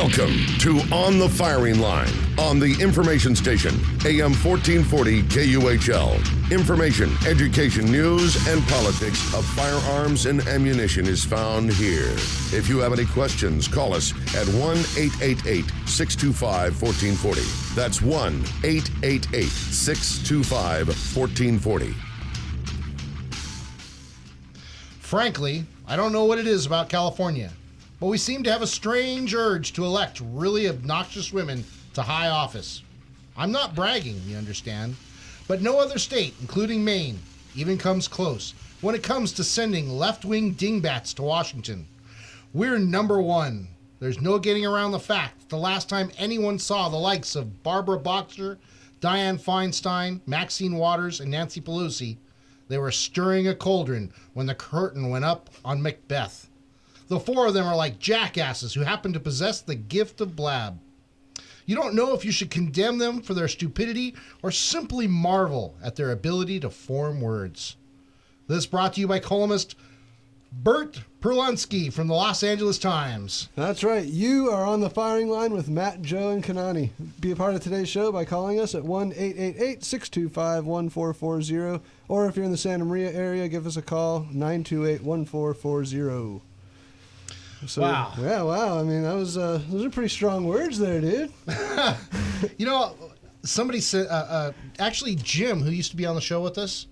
Welcome to On the Firing Line on the information station, AM 1440 KUHL. Information, education, news, and politics of firearms and ammunition is found here. If you have any questions, call us at 1-888-625-1440. That's 1-888-625-1440. Frankly, I don't know what it is about California, but we seem to have a strange urge to elect really obnoxious women to high office. I'm not bragging, you understand, but no other state, including Maine, even comes close when it comes to sending left-wing dingbats to Washington. We're number one. There's no getting around the fact that the last time anyone saw the likes of Barbara Boxer, Dianne Feinstein, Maxine Waters, and Nancy Pelosi, they were stirring a cauldron when the curtain went up on Macbeth. The four of them are like jackasses who happen to possess the gift of blab. You don't know if you should condemn them for their stupidity or simply marvel at their ability to form words. This brought to you by columnist Bert Perlunsky from the Los Angeles Times. That's right. You are on the firing line with Matt, Joe, and Kanani. Be a part of today's show by calling us at 1-888-625-1440. Or if you're in the Santa Maria area, give us a call, 928-1440. So, wow. Yeah, wow. I mean, that was those are pretty strong words there, dude. You know, somebody said, actually Jim, who used to be on the show with us,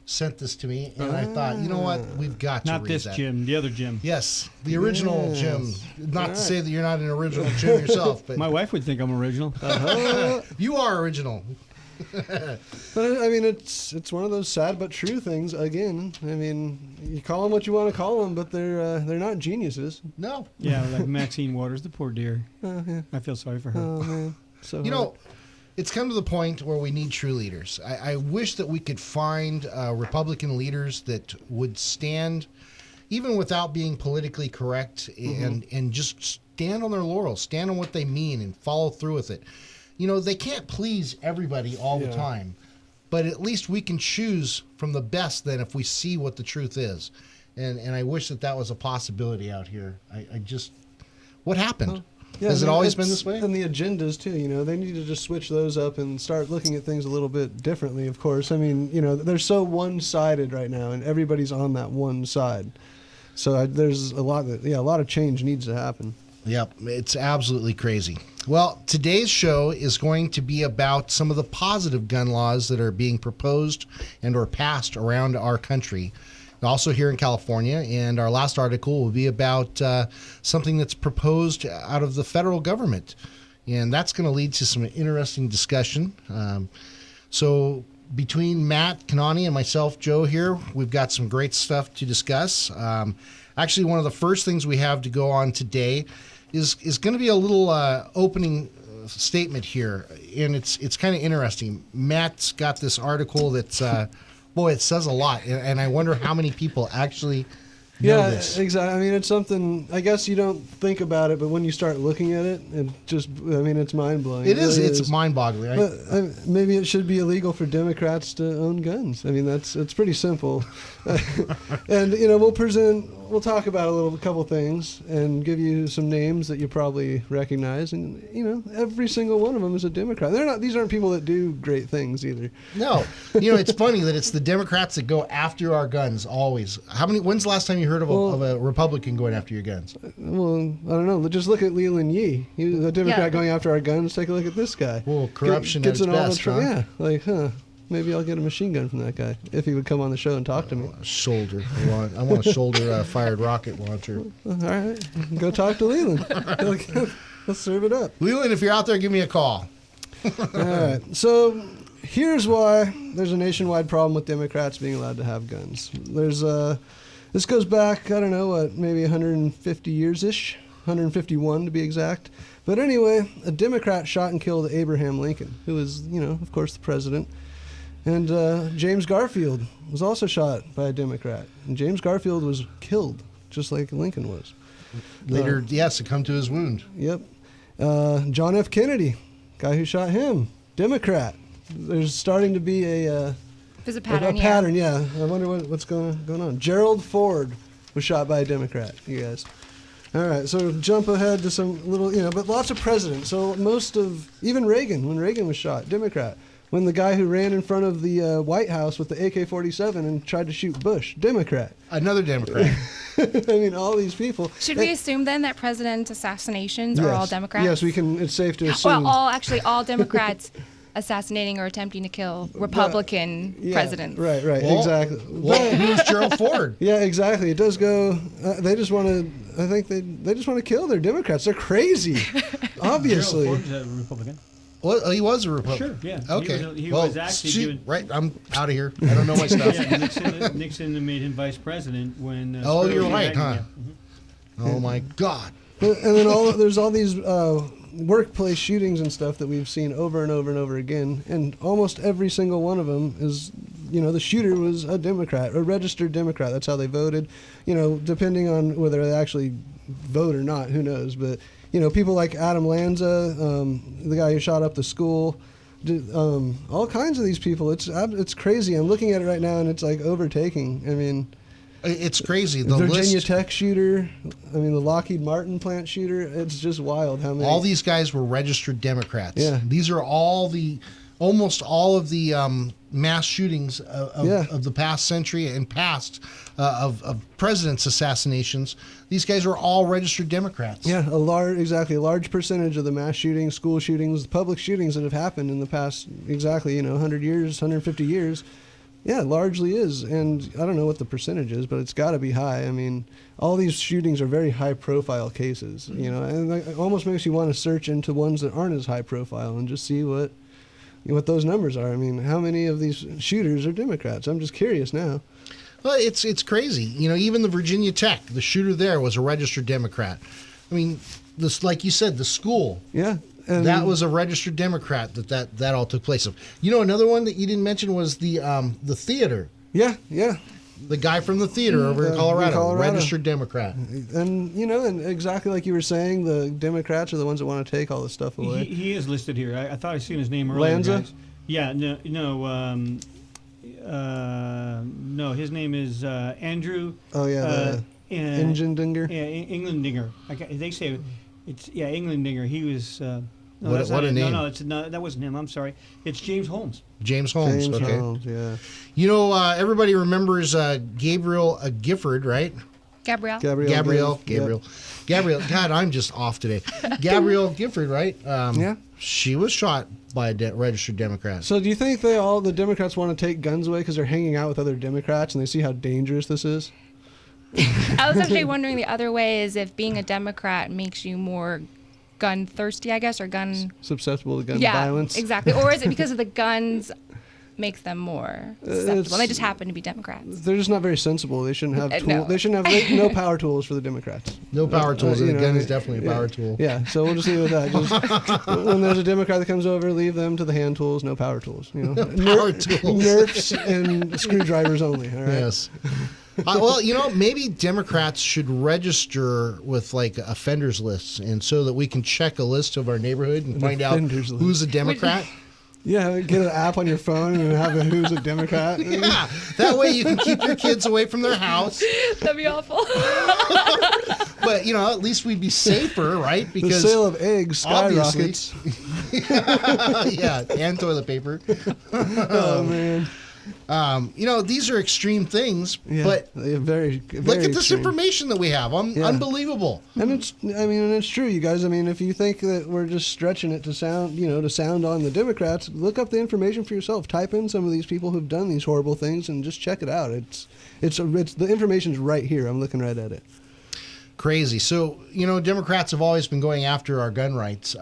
sent this to me, and I thought, you know what, we've got to Not read this that. Jim, the other Jim. Yes, the original Yes. Jim. Not All to say that you're not an original Jim yourself, but My wife would think I'm original. you are original. But I mean, it's one of those sad but true things. Again, I mean, you call them what you want to call them, but they're not geniuses. No. Yeah, like Maxine Waters, the poor dear. Yeah. I feel sorry for her. Oh man, so You know, it's come to the point where we need true leaders. I wish that we could find Republican leaders that would stand, even without being politically correct, and just stand on their laurels, stand on what they mean, and follow through with it. You know, they can't please everybody all the Yeah. time, but at least we can choose from the best then if we see what the truth is. And I wish that was a possibility out here. I just, what happened? Yeah, Has it I mean, always been it's- this way? And the agendas too, you know, they need to just switch those up and start looking at things a little bit differently, of course. I mean, you know, they're so one-sided right now, and everybody's on that one side. So there's a lot of change needs to happen. Yep, it's absolutely crazy. Well, today's show is going to be about some of the positive gun laws that are being proposed and or passed around our country, also here in California. And our last article will be about something that's proposed out of the federal government. And that's going to lead to some interesting discussion. So between Matt, Kanani, and myself, Joe, here, we've got some great stuff to discuss. Actually, one of the first things we have to go on today is going to be a little opening statement here, and it's kind of interesting. Matt's got this article that's, boy, it says a lot, and I wonder how many people actually know this. Exactly. I mean, it's something, I guess you don't think about it, but when you start looking at it, it's mind-blowing. It is. really It's mind-boggling. But maybe it should be illegal for Democrats to own guns. I mean, it's pretty simple. And, you know, we'll talk about a couple things and give you some names that you probably recognize. And, you know, every single one of them is a Democrat. These aren't people that do great things either. No. You know, it's funny that it's the Democrats that go after our guns always. When's the last time you heard of a Republican going after your guns? Well, I don't know. Just look at Leland Yee. He was a Democrat going after our guns. Take a look at this guy. Well, corruption Gets at its in all the best, huh? Yeah, like, maybe I'll get a machine gun from that guy if he would come on the show and talk to me. Shoulder. I want a shoulder-fired rocket launcher. All right, go talk to Leland. Let's serve it up. Leland, if you're out there, give me a call. All right. So here's why there's a nationwide problem with Democrats being allowed to have guns. This goes back, I don't know, maybe 150 years-ish, 151 to be exact. But anyway, a Democrat shot and killed Abraham Lincoln, who was, you know, of course, the president. And James Garfield was also shot by a Democrat. And James Garfield was killed, just like Lincoln was. Later, succumbed to his wound. Yep. John F. Kennedy, guy who shot him, Democrat. There's starting to be There's a pattern, a pattern, yeah. I wonder what's going on. Gerald Ford was shot by a Democrat, you guys. All right, so jump ahead to some little, but lots of presidents. So even Reagan, when Reagan was shot, Democrat. When the guy who ran in front of the White House with the AK-47 and tried to shoot Bush, Democrat. Another Democrat. I mean, all these people. Should we assume then that president assassinations are all Democrats? Yes, we can. It's safe to assume. Well, all Democrats assassinating or attempting to kill Republican presidents. Right, Well, exactly. Well, who's Gerald Ford? Yeah, exactly. It does go. They just want to. I think they just want to kill their Democrats. They're crazy, obviously. Gerald Ford is a Republican. Well, he was a Republican. Sure, yeah. Okay. He was actually given. Right, I'm out of here. I don't know my stuff. Yeah, Nixon made him vice president when. Oh, Spiro you're right, Agnew- huh? yeah. Mhm. Oh my God. And then there's all these workplace shootings and stuff that we've seen over and over and over again, and almost every single one of them is, the shooter was a Democrat, a registered Democrat. That's how they voted. Depending on whether they actually vote or not, who knows? But people like Adam Lanza, the guy who shot up the school. All kinds of these people. It's crazy. I'm looking at it right now, and it's like overtaking. I mean, It's crazy. The Virginia list, Tech shooter. I mean, the Lockheed Martin plant shooter. It's just wild how many. all these guys were registered Democrats. Yeah. These are almost all of the mass shootings of the past century and past of presidents' assassinations. These guys are all registered Democrats. Yeah, a large percentage of the mass shootings, school shootings, public shootings that have happened in the past 100 years, 150 years. Yeah, largely is. And I don't know what the percentage is, but it's got to be high. I mean, all these shootings are very high-profile cases, and it almost makes you want to search into ones that aren't as high-profile and just see what those numbers are. I mean, how many of these shooters are Democrats? I'm just curious now. Well, it's crazy. Even the Virginia Tech, the shooter there was a registered Democrat. I mean, this, like you said, the school. Yeah. And That was a registered Democrat that all took place of. Another one that you didn't mention was the theater. Yeah. The guy from the theater over in Colorado, registered Democrat. And and exactly like you were saying, the Democrats are the ones that want to take all this stuff away. He is listed here. I thought I seen his name earlier. Lanza? Guys. Yeah, no. His name is Andrew. Oh yeah, Engendinger. Yeah, Englandinger. They say it's Englandinger. He was. No, What that's a not it. name. No, it's not. That wasn't him. I'm sorry. It's James Holmes. James Holmes. James okay. Holmes, yeah. Everybody remembers Gabriel Gifford, right? Gabrielle. Gabrielle. Yep. Gabrielle. God, I'm just off today. Gabrielle Gifford, right? Yeah. She was shot by a registered Democrat. So do you think the Democrats want to take guns away because they're hanging out with other Democrats and they see how dangerous this is? I was actually wondering the other way is if being a Democrat makes you more gun thirsty, I guess, or gun Susceptible to gun yeah, violence? exactly. Or is it because of the guns makes them more susceptible? And they just happen to be Democrats. They're just not very sensible. They shouldn't have No. They shouldn't have no power tools for the Democrats. No power tools. you and know, a gun is definitely a power tool. Yeah, so we'll just leave it at that. Just, when there's a Democrat that comes over, leave them to the hand tools, no power tools. Power tools. Nerfs and screwdrivers only. All right. Yes. Well, maybe Democrats should register with like offenders lists, and so that we can check a list of our neighborhood and find out offenders list. who's a Democrat. Yeah, get an app on your phone and have a who's a Democrat. Yeah, that way you can keep your kids away from their house. That'd be awful. But at least we'd be safer, right? The Because sale of eggs obviously- skyrockets. yeah, and toilet paper. Oh man. These are extreme things, Yeah, but they're very, look very at this extreme. information that we have. Unbelievable. And it's true, you guys. I mean, if you think that we're just stretching it to sound on the Democrats, look up the information for yourself. Type in some of these people who've done these horrible things and just check it out. It's the information's right here. I'm looking right at it. Crazy. So, Democrats have always been going after our gun rights.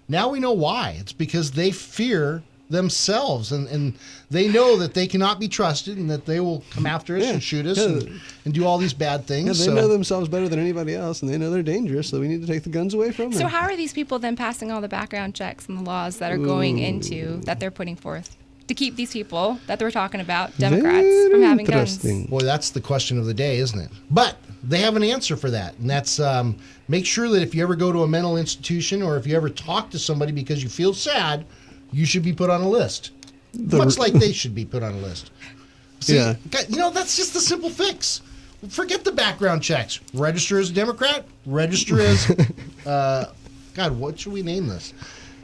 Now we know why. It's because they fear themselves, and they know that they cannot be trusted and that they will come after us and shoot us and do all these bad things. Yeah, they know themselves better than anybody else, and they know they're dangerous, so we need to take the guns away from them. So how are these people then passing all the background checks and the laws that are going into, that they're putting forth to keep these people that we're talking about, Democrats, from having guns? Boy, that's the question of the day, isn't it? But they have an answer for that, and that's make sure that if you ever go to a mental institution or if you ever talk to somebody because you feel sad, you should be put on a list. Much like they should be put on a list. See, Yeah. that's just the simple fix. Forget the background checks. Register as a Democrat. Register as, God, what should we name this?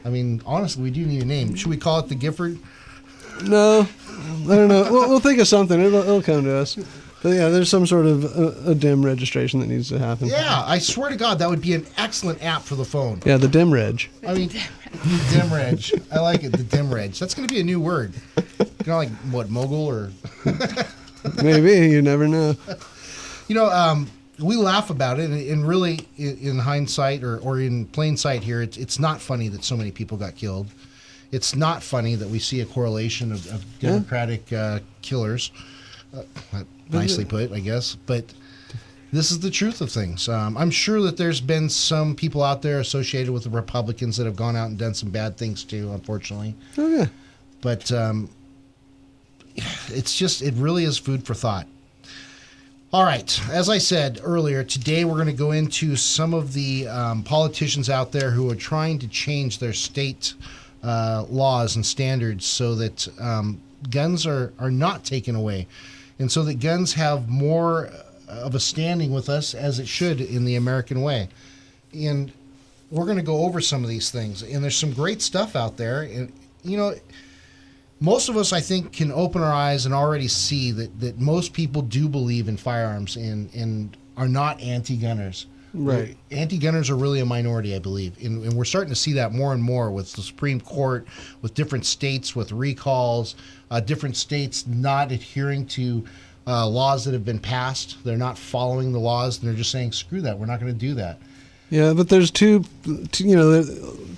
I mean, honestly, we do need a name. Should we call it the Gifford? No, I don't know. We'll think of something. It'll come to us. But yeah, there's some sort of a DIM registration that needs to happen. Yeah, I swear to God, that would be an excellent app for the phone. Yeah, the DIM reg. I mean, dim reg. I like it, the dim reg. That's going to be a new word. You know, like, what, mogul or... Maybe, you never know. You know, we laugh about it, and really, in hindsight or in plain sight here, it's not funny that so many people got killed. It's not funny that we see a correlation of Democratic killers. Nicely put, I guess. But this is the truth of things. I'm sure that there's been some people out there associated with the Republicans that have gone out and done some bad things too, unfortunately. Oh, yeah. But it really is food for thought. All right. As I said earlier, today we're going to go into some of the politicians out there who are trying to change their state laws and standards so that guns are not taken away, and so that guns have more of a standing with us as it should in the American way. And we're going to go over some of these things. And there's some great stuff out there. And, you know, most of us, I think, can open our eyes and already see that most people do believe in firearms and are not anti-gunners. Right. Anti-gunners are really a minority, I believe. And we're starting to see that more and more with the Supreme Court, with different states, with recalls, different states not adhering to laws that have been passed. They're not following the laws, and they're just saying, screw that, we're not going to do that. Yeah, but there's two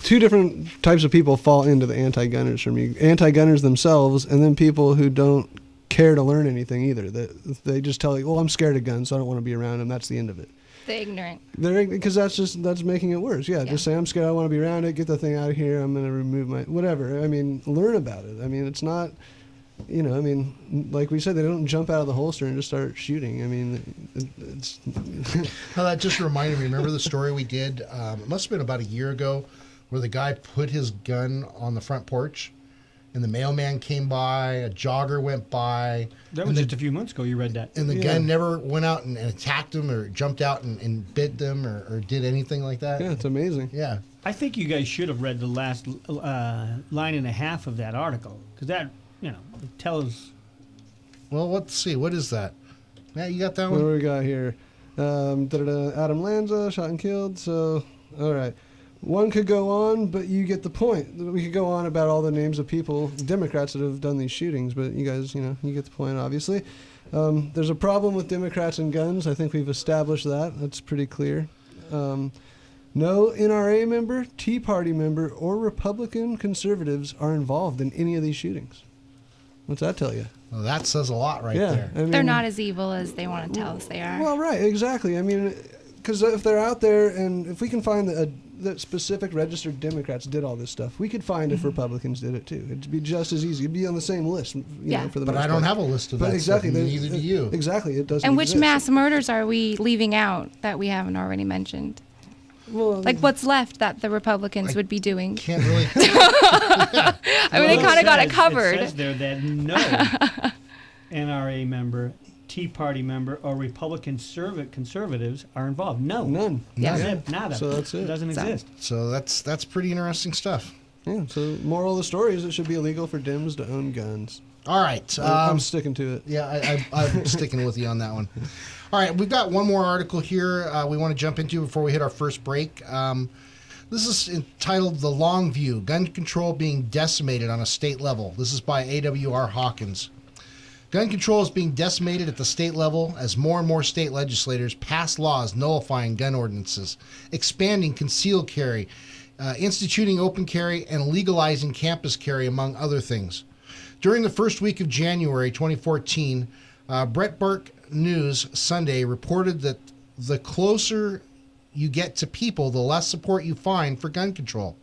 different types of people fall into the anti-gunners for me. Anti-gunners themselves, and then people who don't care to learn anything either. They just tell you, well, I'm scared of guns, so I don't want to be around them. That's the end of it. The ignorant. Because that's making it worse. Yeah, just say, I'm scared, I want to be around it, get the thing out of here, I'm going to remove my, whatever. I mean, learn about it. I mean, it's not, like we said, they don't jump out of the holster and just start shooting. I mean, it's... Well, that just reminded me, remember the story we did, it must have been about a year ago, where the guy put his gun on the front porch, and the mailman came by, a jogger went by. That was just a few months ago you read that. And the gun never went out and attacked them or jumped out and bit them or did anything like that. Yeah, it's amazing. Yeah. I think you guys should have read the last line and a half of that article, because that, it tells... Well, let's see. What is that? Matt, you got that What one? do we got here? Adam Lanza, shot and killed. So, all right. One could go on, but you get the point. We could go on about all the names of people, Democrats that have done these shootings, but you guys, you get the point, obviously. There's a problem with Democrats and guns. I think we've established that. That's pretty clear. No NRA member, Tea Party member, or Republican conservatives are involved in any of these shootings. What's that tell you? Well, that says a lot right there. I mean, They're not as evil as they want to tell us they are. Well, right, exactly. I mean, because if they're out there, and if we can find that specific registered Democrats did all this stuff, we could find if Republicans did it too. It'd be just as easy. It'd be on the same list. For the But most I don't part. have a list of But that exactly, stuff, and neither do you. Exactly, it doesn't. And which exist. mass murders are we leaving out that we haven't already mentioned? Well, Like what's left that the Republicans would be doing? Can't really... I mean, they kind of got it covered. It says there that no NRA member, Tea Party member, or Republican conservatives are involved. No. None. Yeah. That's it. Nada. So that's it. It doesn't So- exist. So that's pretty interesting stuff. Yeah. So moral of the story is it should be illegal for Dems to own guns. All right. I'm sticking to it. Yeah, I'm sticking with you on that one. All right, we've got one more article here we want to jump into before we hit our first break. This is entitled The Long View, Gun Control Being Decimated on a State Level. This is by A.W.R. Hawkins. Gun control is being decimated at the state level as more and more state legislators pass laws nullifying gun ordinances, expanding concealed carry, instituting open carry, and legalizing campus carry, among other things. During the first week of January 2014, Breitbart News Sunday reported that the closer you get to people, the less support you find for gun control.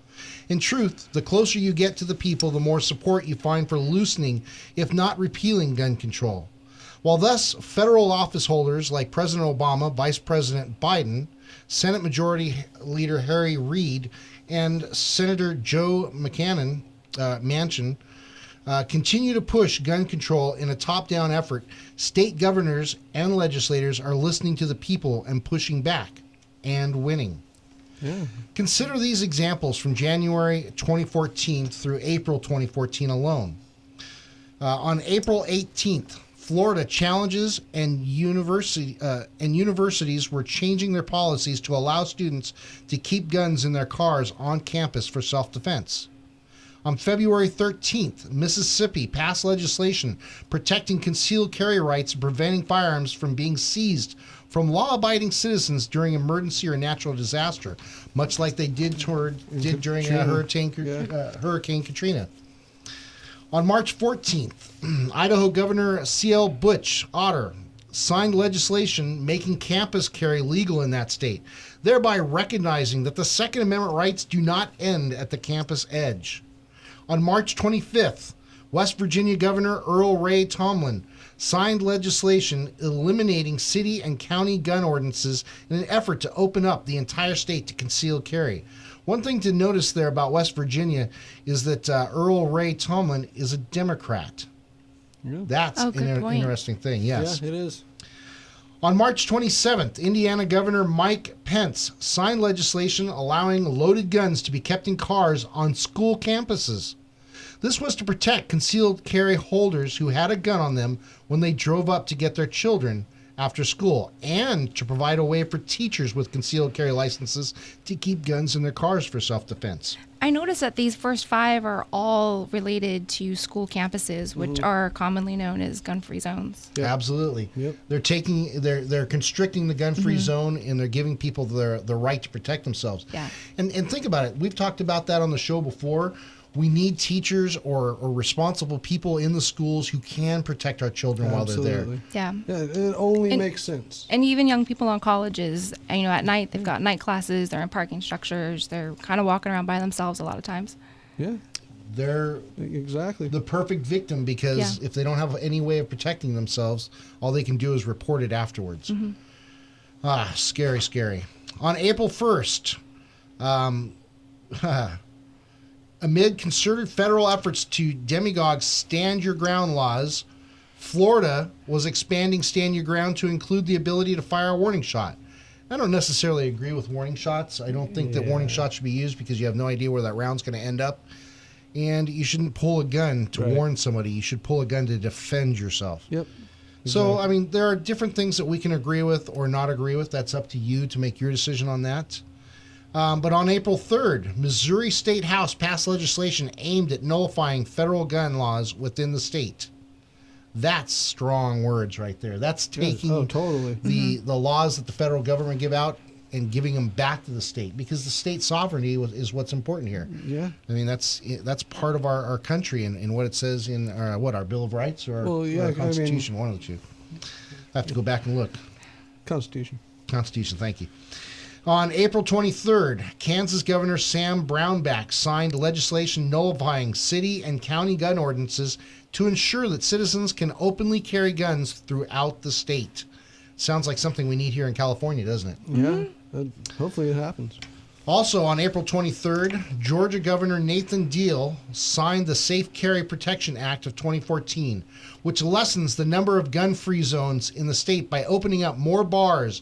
In truth, the closer you get to the people, the more support you find for loosening, if not repealing, gun control. While thus, federal office holders like President Obama, Vice President Biden, Senate Majority Leader Harry Reid, and Senator Joe Manchin continue to push gun control in a top-down effort. State governors and legislators are listening to the people and pushing back and winning. Yeah. Consider these examples from January 2014 through April 2014 alone. On April 18th, Florida challenges and universities were changing their policies to allow students to keep guns in their cars on campus for self-defense. On February 13th, Mississippi passed legislation protecting concealed carry rights and preventing firearms from being seized from law-abiding citizens during emergency or natural disaster, much like they did during Hurricane Katrina. On March 14th, Idaho Governor C.L. Butch Otter signed legislation making campus carry legal in that state, thereby recognizing that the Second Amendment rights do not end at the campus edge. On March 25th, West Virginia Governor Earl Ray Tomblin signed legislation eliminating city and county gun ordinances in an effort to open up the entire state to concealed carry. One thing to notice there about West Virginia is that Earl Ray Tomblin is a Democrat. Yeah. That's an interesting thing, yes. Yeah, it is. On March 27th, Indiana Governor Mike Pence signed legislation allowing loaded guns to be kept in cars on school campuses. This was to protect concealed carry holders who had a gun on them when they drove up to get their children after school, and to provide a way for teachers with concealed carry licenses to keep guns in their cars for self-defense. I noticed that these first 5 are all related to school campuses, which are commonly known as gun-free zones. Yep. Absolutely. Yep. They're constricting the gun-free zone, and they're giving people the right to protect themselves. Yeah. And think about it. We've talked about that on the show before. We need teachers or responsible people in the schools who can protect our children while they're there. Yeah. Yeah, it only makes sense. And even young people on colleges, at night, they've got night classes, they're in parking structures, they're kind of walking around by themselves a lot of times. Yeah, They're exactly. the perfect victim because if they don't have any way of protecting themselves, all they can do is report it afterwards. Scary, scary. On April 1st, amid concerted federal efforts to demagogue stand your ground laws, Florida was expanding stand your ground to include the ability to fire a warning shot. I don't necessarily agree with warning shots. I don't think that warning shots should be used because you have no idea where that round's going to end up. And you shouldn't pull a gun to warn somebody. You should pull a gun to defend yourself. Yep. So, I mean, there are different things that we can agree with or not agree with. That's up to you to make your decision on that. But on April 3rd, Missouri State House passed legislation aimed at nullifying federal gun laws within the state. That's strong words right there. That's taking totally. the laws that the federal government give out and giving them back to the state, because the state sovereignty is what's important here. Yeah. I mean, that's part of our country and what it says in our Bill of Rights or our Constitution, one of the two. I have to go back and look. Constitution, thank you. On April 23rd, Kansas Governor Sam Brownback signed legislation nullifying city and county gun ordinances to ensure that citizens can openly carry guns throughout the state. Sounds like something we need here in California, doesn't it? Yeah. Hopefully it happens. Also on April 23rd, Georgia Governor Nathan Deal signed the Safe Carry Protection Act of 2014, which lessens the number of gun-free zones in the state by opening up more bars,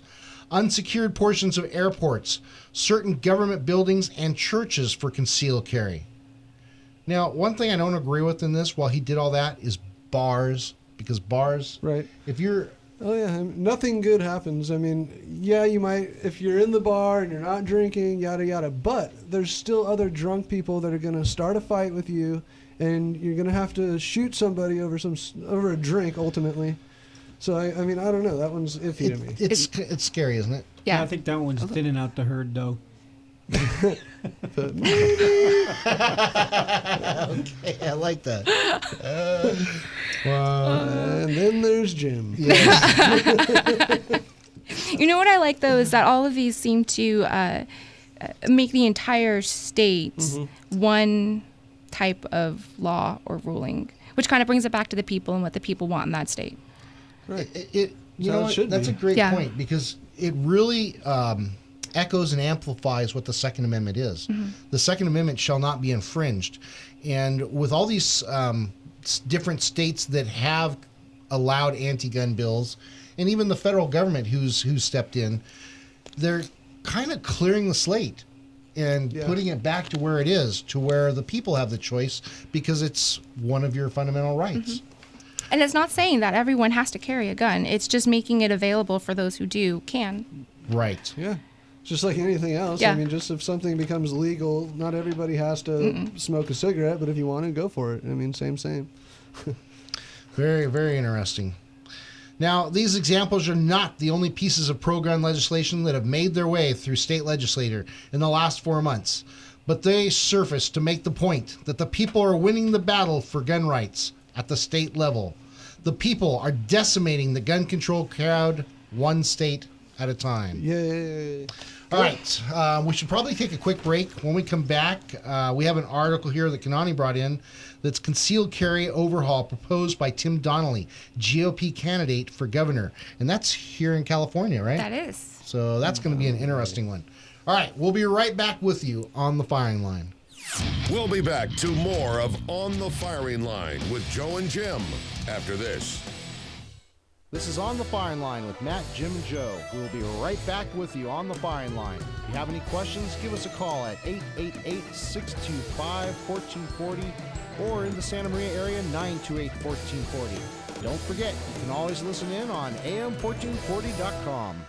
unsecured portions of airports, certain government buildings, and churches for concealed carry. Now, one thing I don't agree with in this, while he did all that, is bars. Because bars, right? If you're... Oh, yeah. Nothing good happens. I mean, yeah, you might, if you're in the bar and you're not drinking, yada, yada. But there's still other drunk people that are going to start a fight with you, and you're going to have to shoot somebody over a drink, ultimately. So, I mean, I don't know. That one's iffy to me. It's scary, isn't it? Yeah. I think that one's thinning out the herd, though. Okay, I like that. And then there's Jim. You know what I like, though, is that all of these seem to make the entire state one type of law or ruling, which kind of brings it back to the people and what the people want in that state. Right. That's a great point, because it really echoes and amplifies what the Second Amendment is. The Second Amendment shall not be infringed. And with all these different states that have allowed anti-gun bills, and even the federal government who's stepped in, they're kind of clearing the slate and putting it back to where it is, to where the people have the choice, because it's one of your fundamental rights. And it's not saying that everyone has to carry a gun. It's just making it available for those who can. Right. Yeah. Just like anything else. Yeah. I mean, just if something becomes legal, not everybody has to smoke a cigarette, but if you want to, go for it. I mean, same. Very, very interesting. Now, these examples are not the only pieces of pro-gun legislation that have made their way through state legislature in the last 4 months, but they surface to make the point that the people are winning the battle for gun rights at the state level. The people are decimating the gun control crowd one state at a time. Yay. All right, we should probably take a quick break. When we come back, we have an article here that Kanani brought in that's concealed carry overhaul proposed by Tim Donnelly, GOP candidate for governor. And that's here in California, right? That is. So that's going to be an interesting one. All right, we'll be right back with you on the firing line. We'll be back to more of On the Firing Line with Joe and Jim after this. This is On the Firing Line with Matt, Jim, and Joe. We'll be right back with you on the firing line. If you have any questions, give us a call at 888-625-1440 or in the Santa Maria area, 928-1440. Don't forget, you can always listen in on am1440.com.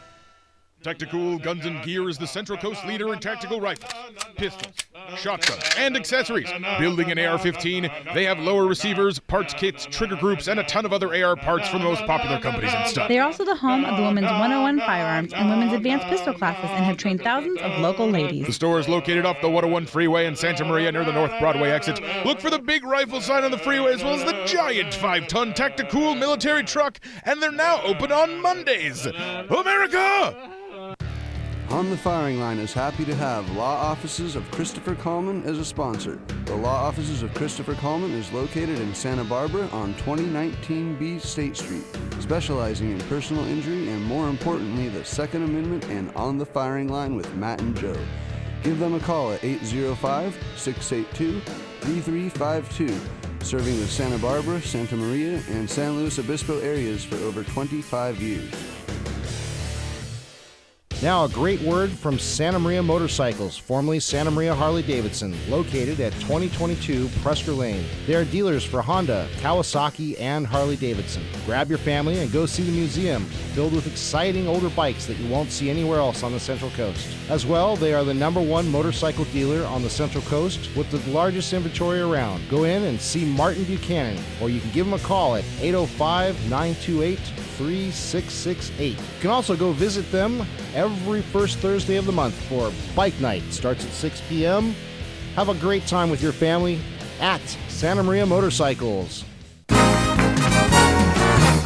Tactical Guns and Gear is the Central Coast leader in tactical rifles, pistols, shotguns, and accessories. Building an AR-15, they have lower receivers, parts kits, trigger groups, and a ton of other AR parts from the most popular companies and stuff. They are also the home of the Women's 101 Firearms and Women's Advanced Pistol classes and have trained thousands of local ladies. The store is located off the 101 freeway in Santa Maria near the North Broadway exit. Look for the big rifle sign on the freeway as well as the giant 5-ton Tactical military truck, and they're now open on Mondays. America! On the Firing Line is happy to have Law Offices of Christopher Coleman as a sponsor. The Law Offices of Christopher Coleman is located in Santa Barbara on 2019B State Street, specializing in personal injury and, more importantly, the Second Amendment and On the Firing Line with Matt and Joe. Give them a call at 805-682-3352, serving the Santa Barbara, Santa Maria, and San Luis Obispo areas for over 25 years. Now, a great word from Santa Maria Motorcycles, formerly Santa Maria Harley-Davidson, located at 2022 Presker Lane. They are dealers for Honda, Kawasaki, and Harley-Davidson. Grab your family and go see the museum, filled with exciting older bikes that you won't see anywhere else on the Central Coast. As well, they are the #1 motorcycle dealer on the Central Coast with the largest inventory around. Go in and see Martin Buchanan, or you can give him a call at 805-928-3668. You can also go visit them every first Thursday of the month for Bike Night. Starts at 6 p.m. Have a great time with your family at Santa Maria Motorcycles.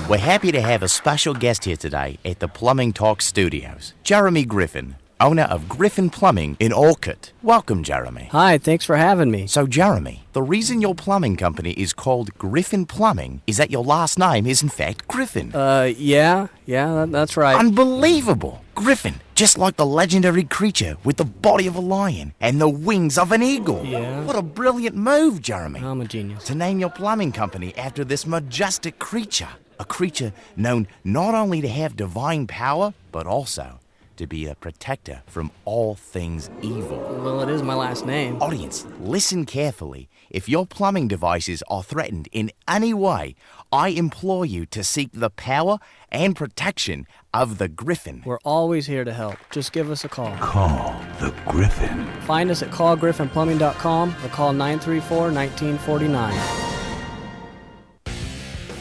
We're happy to have a special guest here today at the Plumbing Talk Studios, Jeremy Griffin, owner of Griffin Plumbing in Orcutt. Welcome, Jeremy. Hi, thanks for having me. So, Jeremy, the reason your plumbing company is called Griffin Plumbing is that your last name is, in fact, Griffin. Yeah, that's right. Unbelievable! Griffin, just like the legendary creature with the body of a lion and the wings of an eagle. Yeah. What a brilliant move, Jeremy. I'm a genius. To name your plumbing company after this majestic creature. A creature known not only to have divine power, but also to be a protector from all things evil. Well, it is my last name. Audience, listen carefully. If your plumbing devices are threatened in any way, I implore you to seek the power and protection of the Griffin. We're always here to help. Just give us a call. Call the Griffin. Find us at callgriffinplumbing.com or call 934-1949.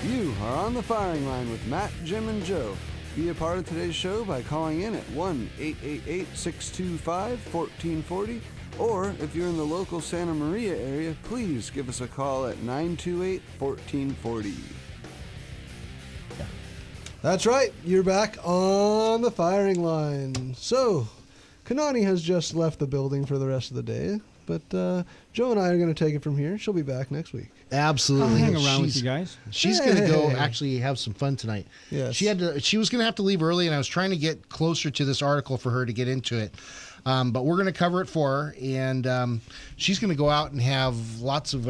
You are on the Firing Line with Matt, Jim, and Joe. Be a part of today's show by calling in at 1-888-625-1440, or if you're in the local Santa Maria area, please give us a call at 928-1440. That's right, you're back on the Firing Line. So, Kanani has just left the building for the rest of the day, but Joe and I are going to take it from here. She'll be back next week. Absolutely. I'll hang around with you guys. She's going to go actually have some fun tonight. Yes. She was going to have to leave early, and I was trying to get closer to this article for her to get into it. But we're going to cover it for her, and she's going to go out and have lots of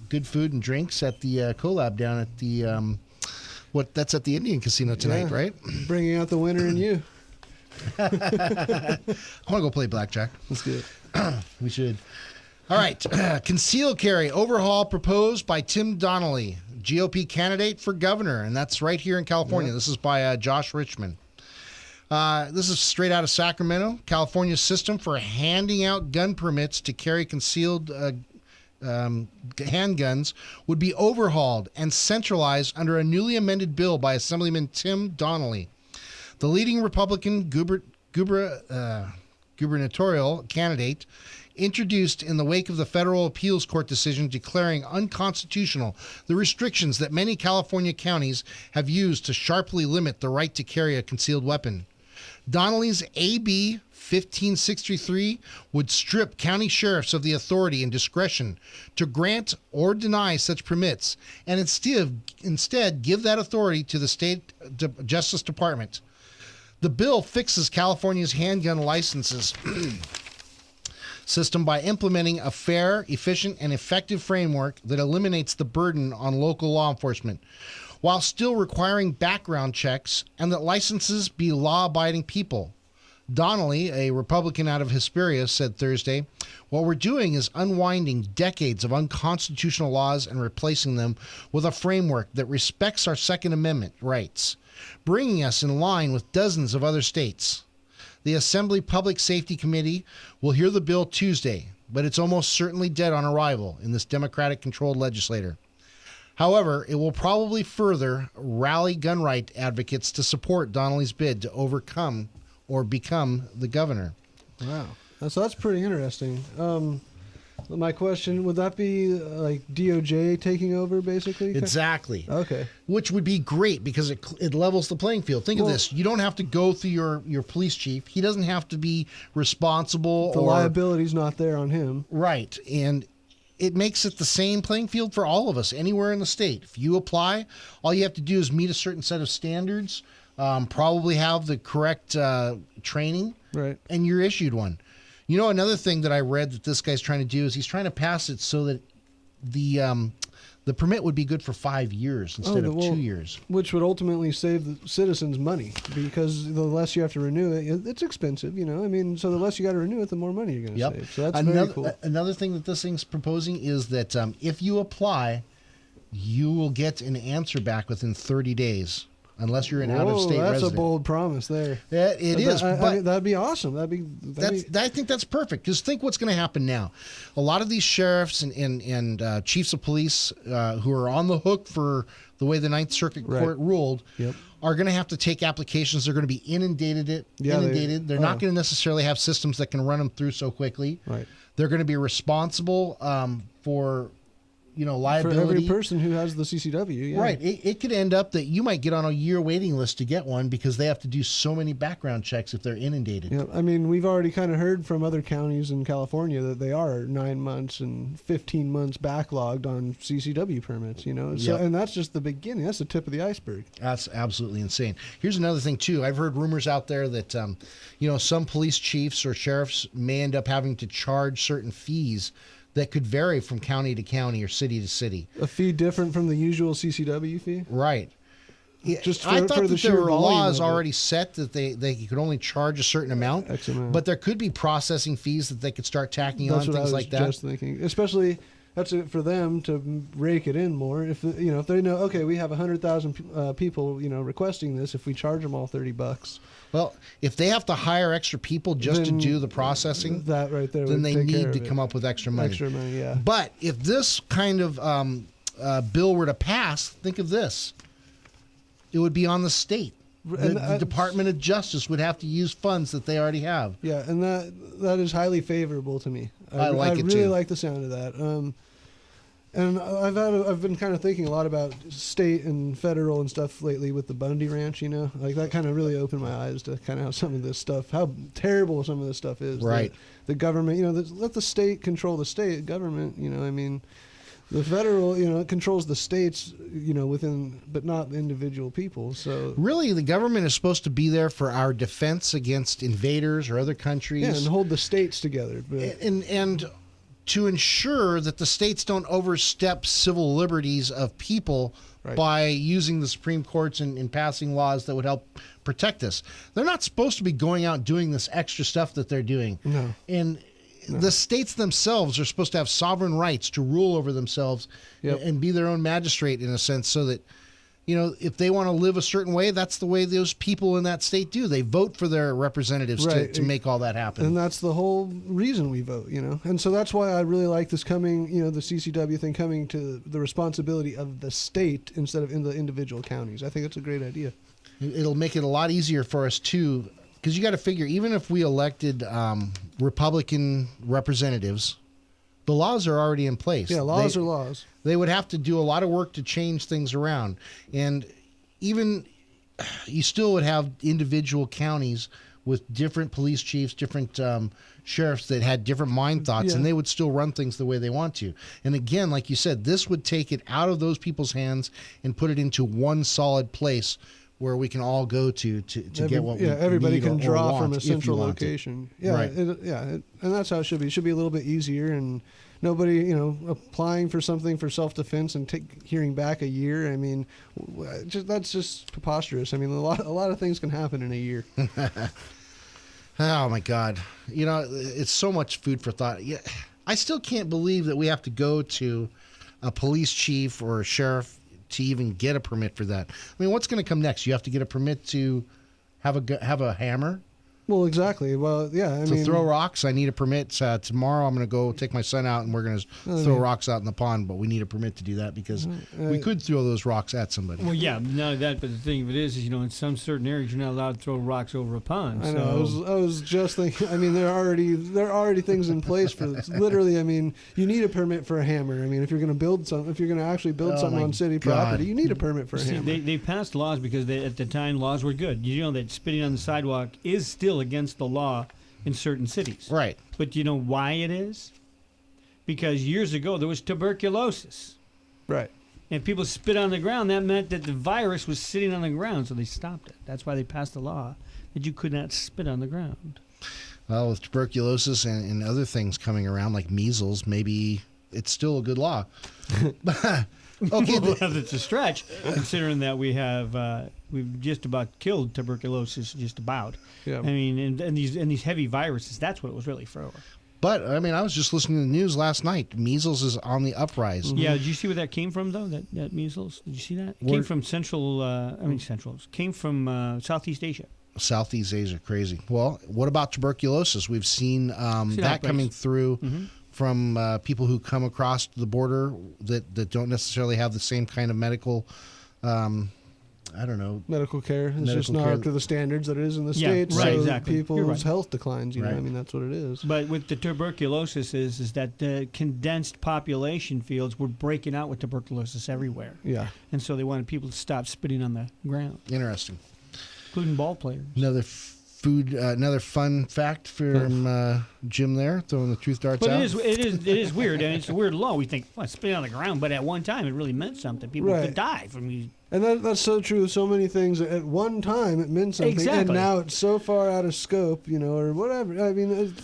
good food and drinks at the collab down at the that's at the Indian Casino tonight, right? Bringing out the winner in you. I want to go play blackjack. Let's do it. We should. All right. Concealed carry overhaul proposed by Tim Donnelly, GOP candidate for governor, and that's right here in California. This is by Josh Richmond. This is straight out of Sacramento. California's system for handing out gun permits to carry concealed handguns would be overhauled and centralized under a newly amended bill by Assemblyman Tim Donnelly. The leading Republican gubernatorial candidate introduced in the wake of the federal appeals court decision declaring unconstitutional the restrictions that many California counties have used to sharply limit the right to carry a concealed weapon. Donnelly's AB 1563 would strip county sheriffs of the authority and discretion to grant or deny such permits and instead give that authority to the state Justice Department. The bill fixes California's handgun licenses system by implementing a fair, efficient, and effective framework that eliminates the burden on local law enforcement, while still requiring background checks and that licenses be law-abiding people. Donnelly, a Republican out of Hesperia, said Thursday, "What we're doing is unwinding decades of unconstitutional laws and replacing them with a framework that respects our Second Amendment rights, bringing us in line with dozens of other states." The Assembly Public Safety Committee will hear the bill Tuesday, but it's almost certainly dead on arrival in this Democratic-controlled legislature. However, it will probably further rally gun right advocates to support Donnelly's bid to overcome or become the governor. Wow. So that's pretty interesting. My question, would that be like DOJ taking over, basically? Exactly. Okay. Which would be great because it levels the playing field. Think of this. You don't have to go through your police chief. He doesn't have to be responsible. The liability's not there on him. Right. And it makes it the same playing field for all of us anywhere in the state. If you apply, all you have to do is meet a certain set of standards, probably have the correct training, right, and you're issued one. You know, another thing that I read that this guy's trying to do is he's trying to pass it so that the permit would be good for 5 years instead of 2 years. Which would ultimately save the citizens money because the less you have to renew it, it's expensive, you know. I mean, so the less you got to renew it, the more money you're going to save. So that's very cool. Another thing that this thing's proposing is that if you apply, you will get an answer back within 30 days. Unless you're an out-of-state resident. That's a bold promise there. Yeah, it is. But that'd be awesome. I think that's perfect because think what's going to happen now. A lot of these sheriffs and chiefs of police who are on the hook for the way the Ninth Circuit Court ruled are going to have to take applications. They're going to be inundated. They're not going to necessarily have systems that can run them through so quickly. Right. They're going to be responsible for liability. For every person who has the CCW, yeah. Right. It could end up that you might get on a year waiting list to get one because they have to do so many background checks if they're inundated. Yeah, I mean, we've already kind of heard from other counties in California that they are 9 months and 15 months backlogged on CCW permits, you know. So, and that's just the beginning. That's the tip of the iceberg. That's absolutely insane. Here's another thing, too. I've heard rumors out there that, some police chiefs or sheriffs may end up having to charge certain fees that could vary from county to county or city to city. A fee different from the usual CCW fee? Right. Just for, I thought for the that there were volume laws already set that they could only charge a certain amount, X amount. But there could be processing fees that they could start tacking on, things like that. That's what I was just thinking. Especially, that's it for them to rake it in more. If they know, okay, we have 100,000 people, requesting this. If we charge them all $30. Well, if they have to hire extra people just to do the processing, that right there, then they need to come up with extra money. Extra money, yeah. But if this kind of bill were to pass, think of this: it would be on the state. The Department of Justice would have to use funds that they already have. Yeah, and that is highly favorable to me. I really like the sound of that. And I've been kind of thinking a lot about state and federal and stuff lately with the Bundy Ranch, like that kind of really opened my eyes to kind of how some of this stuff, how terrible some of this stuff is. Right. The government, let the state control the state government, I mean, The federal, it controls the states, within, but not the individual people. So Really, the government is supposed to be there for our defense against invaders or other countries. yeah, and hold the states together. But and to ensure that the states don't overstep civil liberties of people Right. by using the Supreme Courts and passing laws that would help protect us. They're not supposed to be going out doing this extra stuff that they're doing. No. And the states themselves are supposed to have sovereign rights to rule over themselves Yep. and be their own magistrate in a sense, so that if they want to live a certain way, that's the way those people in that state do. They vote for their representatives Right. to make all that happen. And that's the whole reason we vote, And so that's why I really like this coming, the CCW thing coming to the responsibility of the state instead of in the individual counties. I think it's a great idea. It'll make it a lot easier for us too, because you got to figure, even if we elected Republican representatives, the laws are already in place. Yeah, laws are laws. They would have to do a lot of work to change things around. And even you still would have individual counties with different police chiefs, different sheriffs that had different mind thoughts, Yeah. and they would still run things the way they want to. And again, like you said, this would take it out of those people's hands and put it into one solid place where we can all go to get what we everybody need can or draw want from a if you central want it. location. Yeah, Right. And that's how it should be. It should be a little bit easier, and nobody, applying for something for self-defense and hearing back a year. I mean, that's just preposterous. I mean, a lot of things can happen in a year. Oh my God! It's so much food for thought. Yeah, I still can't believe that we have to go to a police chief or a sheriff to even get a permit for that. I mean, what's going to come next? You have to get a permit to have a hammer. Well, exactly. Well, yeah. I To mean, throw rocks, I need a permit. Tomorrow I'm going to go take my son out and we're going to throw rocks out in the pond, but we need a permit to do that because we could throw those rocks at somebody. Well, yeah, not only that, but the thing of it is, in some certain areas you're not allowed to throw rocks over a pond. I know. I was just thinking. I mean, there are already things in place for this. Literally, I mean, you need a permit for a hammer. I mean, if you're going to build something, if you're going to actually build something on city property, you need a permit for a hammer. They passed laws because at the time laws were good. That spitting on the sidewalk is still against the law in certain cities. Right. But do you know why it is? Because years ago there was tuberculosis. Right. And if people spit on the ground, that meant that the virus was sitting on the ground, so they stopped it. That's why they passed a law that you could not spit on the ground. Well, with tuberculosis and other things coming around like measles, maybe it's still a good law. Okay, Well, it's a stretch, considering that we've just about killed tuberculosis, just about. Yeah. I mean, and these heavy viruses, that's what it was really for. But I mean, I was just listening to the news last night. Measles is on the uprise. Yeah, did you see where that came from, though? That measles? Did you see that? It came from came from Southeast Asia. Southeast Asia, crazy. Well, what about tuberculosis? We've seen that outbreaks. coming through from people who come across the border that don't necessarily have the same kind of medical, medical care. It's just Medical not care. up to the standards that it is in the Yeah, States. right, so exactly. You're people's right. health declines. Right. I mean, that's what it is. But with the tuberculosis is that the condensed population fields were breaking out with tuberculosis everywhere. Yeah. And so they wanted people to stop spitting on the ground, Interesting. including ball players. Another fun fact from Jim there, throwing the truth darts But out. it is weird. I mean, it's a weird law. We think, well, spitting on the ground, but at one time it really meant something. People Right. could die from these. And that's so true with so many things. At one time, it meant something, and Exactly. now it's so far out of scope, or whatever. I mean,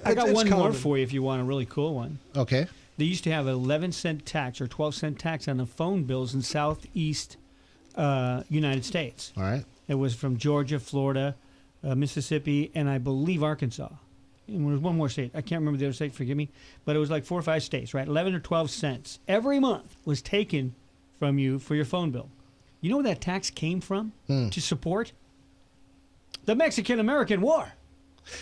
I got it's one more common. for you if you want a really cool one. Okay. They used to have an 11-cent tax or 12-cent tax on the phone bills in southeast United States. All right. It was from Georgia, Florida, Mississippi, and I believe Arkansas. And there was one more state. I can't remember the other state, forgive me. But it was like 4 or 5 states, right? 11 or 12 cents every month was taken from you for your phone bill. You know where that tax came from to support? The Mexican-American War.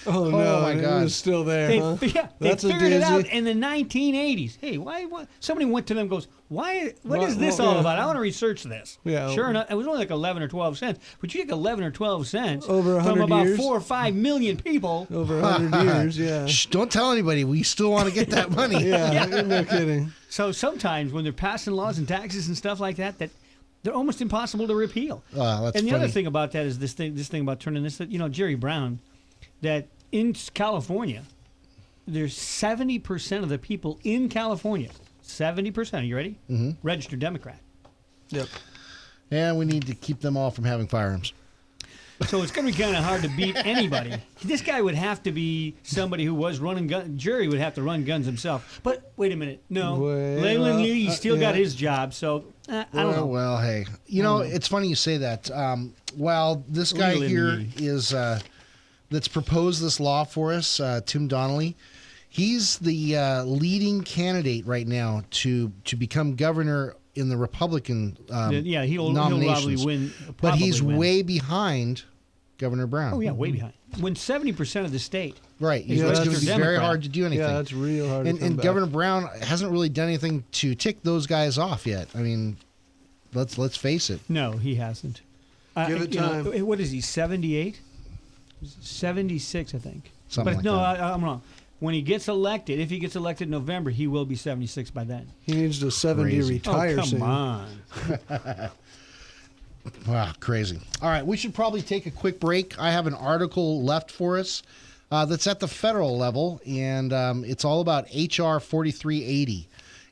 Oh no! my It God. was still there. They, huh? they That's a figured it out doozy. in the 1980s. Hey, why? Somebody went to them and goes, what Well, is this well, all yeah. about? I want to research this. Yeah. Sure enough, it was only like 11 or 12 cents. But you take 11 or 12 cents Over from 100 about years? 4 or 5 million people. Over 100 years. Yeah. Shh, don't tell anybody. We still want to get that money. Yeah. No kidding. So sometimes when they're passing laws and taxes and stuff like that they're almost impossible to repeal. That's and the funny. other thing about that is this thing about turning this, Jerry Brown, that in California, there's 70% of the people in California 70%. Are you ready? Mm-hmm. Registered Democrat. Yep. And we need to keep them all from having firearms. So it's going to be kind of hard to beat anybody. This guy would have to be somebody who was running guns. Jury would have to run guns himself. But wait a minute. No. Leyland Lee still got his job, so I don't know. Well, hey. You know, it's funny you say that. Well, this guy here is that's proposed this law for us, Tim Donnelly. He's the leading candidate right now to become governor in the Republican he'll nominations. probably win. But he's way behind Governor Brown. Oh, yeah, way behind. When 70% of the state. Right. It's going to be very hard to do anything. Yeah, it's real hard to come And back. Governor Brown hasn't really done anything to tick those guys off yet. I mean, let's face it. No, he hasn't. Give it time. What is he, 78? 76, I think. Something like no, that. I'm wrong. When he gets elected, if he gets elected in November, he will be 76 by then. He needs to 70 retire come soon. on. Wow, crazy. All right, we should probably take a quick break. I have an article left for us that's at the federal level, and it's all about H.R. 4380.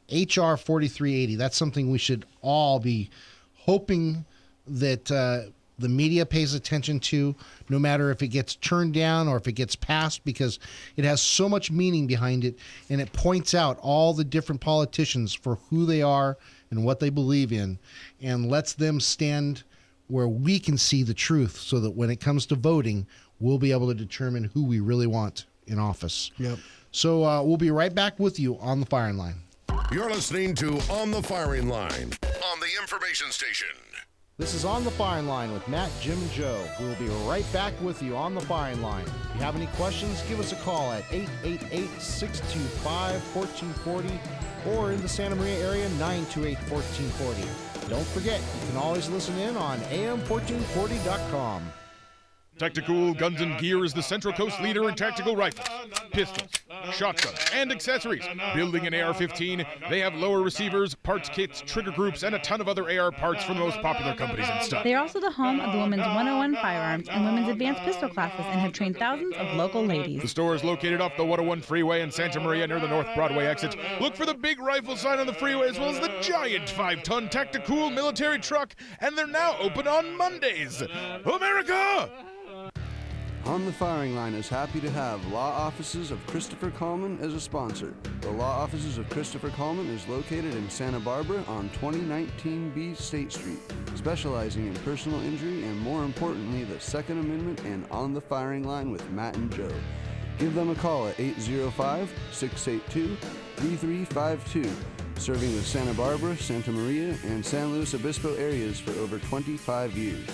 H.R. 4380. That's something we should all be hoping that the media pays attention to, no matter if it gets turned down or if it gets passed, because it has so much meaning behind it, and it points out all the different politicians for who they are and what they believe in, and lets them stand where we can see the truth, so that when it comes to voting, we'll be able to determine who we really want in office. Yep. So we'll be right back with you on the firing line. You're listening to On the Firing Line on the information station. This is On the Firing Line with Matt, Jim, and Joe. We'll be right back with you on the firing line. If you have any questions, give us a call at 888-625-1440 or in the Santa Maria area, 928-1440. Don't forget, you can always listen in on am1440.com. Tactical Guns and Gear is the Central Coast leader in tactical rifles, pistols, shotguns, and accessories. Building an AR-15, they have lower receivers, parts kits, trigger groups, and a ton of other AR parts from the most popular companies and stuff. They are also the home of the Women's 101 Firearms and Women's Advanced Pistol Classes and have trained thousands of local ladies. The store is located off the 101 freeway in Santa Maria near the North Broadway exit. Look for the big rifle sign on the freeway as well as the giant 5-ton Tactical military truck, and they're now open on Mondays. America! On the Firing Line is happy to have Law Offices of Christopher Coleman as a sponsor. The Law Offices of Christopher Coleman is located in Santa Barbara on 2019B State Street, specializing in personal injury and, more importantly, the Second Amendment and On the Firing Line with Matt and Joe. Give them a call at 805-682-3352, serving the Santa Barbara, Santa Maria, and San Luis Obispo areas for over 25 years.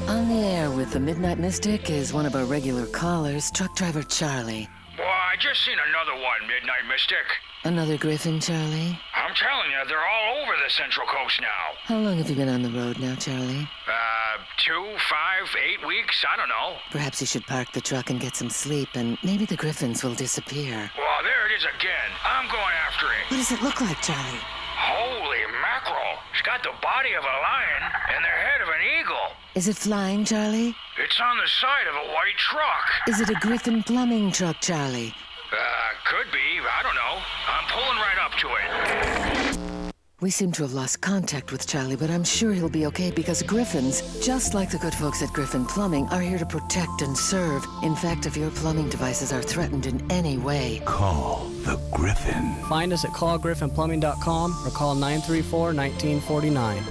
On the air with the Midnight Mystic is one of our regular callers, truck driver Charlie. Boy, I just seen another one, Midnight Mystic. Another Griffin, Charlie? I'm telling you, they're all over the Central Coast now. How long have you been on the road now, Charlie? 2, 5, 8 weeks, I don't know. Perhaps you should park the truck and get some sleep, and maybe the Griffins will disappear. Well, there it is again. I'm going after it. What does it look like, Charlie? Holy mackerel. It's got the body of a lion and the head of an eagle. Is it flying, Charlie? It's on the side of a white truck. Is it a Griffin plumbing truck, Charlie? Could be. I don't know. I'm pulling right up to it. We seem to have lost contact with Charlie, but I'm sure he'll be okay because Griffins, just like the good folks at Griffin Plumbing, are here to protect and serve. In fact, if your plumbing devices are threatened in any way, Call the Griffin. Find us at callgriffinplumbing.com or call 934-1949.